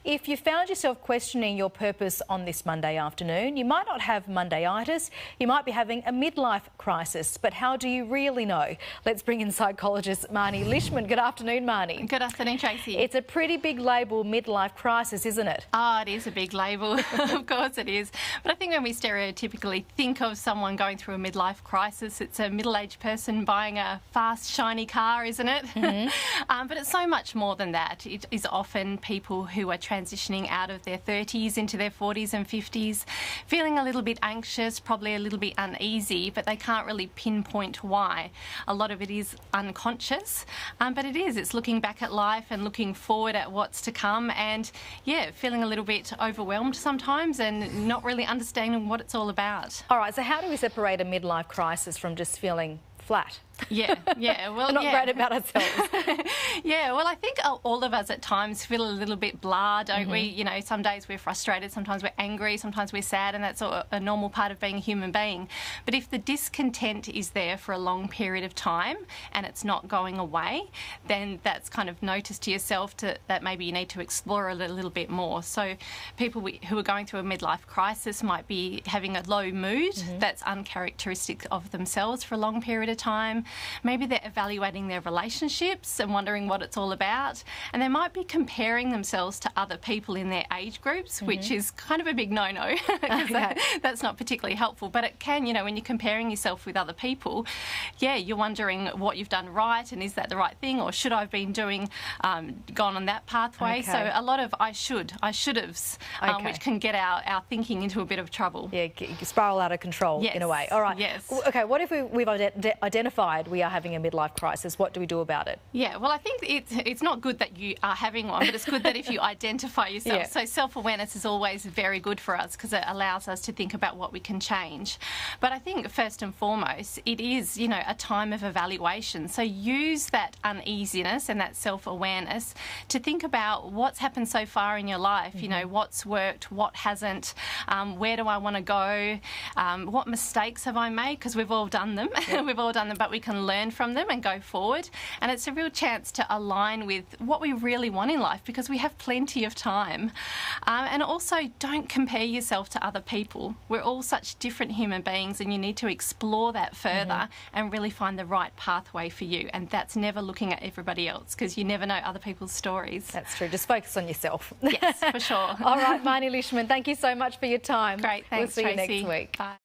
If you found yourself questioning your purpose on this Monday afternoon, you might not have Monday-itis, you might be having a midlife crisis, but how do you really know? Let's bring in psychologist Marnie Lishman. Good afternoon, Marnie. Good afternoon, Tracy. It's a pretty big label, midlife crisis, isn't it? Oh, it is a big label. Of course it is. But I think when we stereotypically think of someone going through a midlife crisis, it's a middle-aged person buying a fast, shiny car, isn't it? Mm-hmm. But it's so much more than that. It is often people who are transitioning out of their 30s into their 40s and 50s, feeling a little bit anxious, probably a little bit uneasy, but they can't really pinpoint why. A lot of it is unconscious, but it's looking back at life and looking forward at what's to come, and yeah, feeling a little bit overwhelmed sometimes and not really understanding what it's all about. All right, so how do we separate a midlife crisis from just feeling flat? Yeah. Well, not great about ourselves. Yeah, well, I think all of us at times feel a little bit blah, don't we? You know, some days we're frustrated, sometimes we're angry, sometimes we're sad, and that's a normal part of being a human being. But if the discontent is there for a long period of time and it's not going away, then that's kind of notice to yourself that maybe you need to explore a little bit more. So people who are going through a midlife crisis might be having a low mood that's uncharacteristic of themselves for a long period of time. Maybe they're evaluating their relationships and wondering what it's all about, and they might be comparing themselves to other people in their age groups, which is kind of a big no-no because that's not particularly helpful. But it can, you know, when you're comparing yourself with other people, yeah, you're wondering what you've done right and is that the right thing, or should I have been doing, gone on that pathway? So a lot of I should-haves, which can get our thinking into a bit of trouble. Yeah, spiral out of control in a way. All right. Yes. Okay, what if we've identified we are having a midlife crisis? What do we do about it? Yeah, well, I think it's not good that you are having one, but it's good that if you identify yourself. Yeah. So self-awareness is always very good for us because it allows us to think about what we can change. But I think first and foremost, it is, you know, a time of evaluation. So use that uneasiness and that self-awareness to think about what's happened so far in your life, you know, what's worked, what hasn't, where do I want to go, what mistakes have I made, because we've all done them. We've all done them, but we can learn from them and go forward. And it's a real chance to align with what we really want in life because we have plenty of time. And also, don't compare yourself to other people. We're all such different human beings, and you need to explore that further and really find the right pathway for you. And that's never looking at everybody else because you never know other people's stories. That's true. Just focus on yourself. Yes, for sure. All right, Marnie Lishman, thank you so much for your time. Great, thanks, We'll see Tracy. you next week. Bye.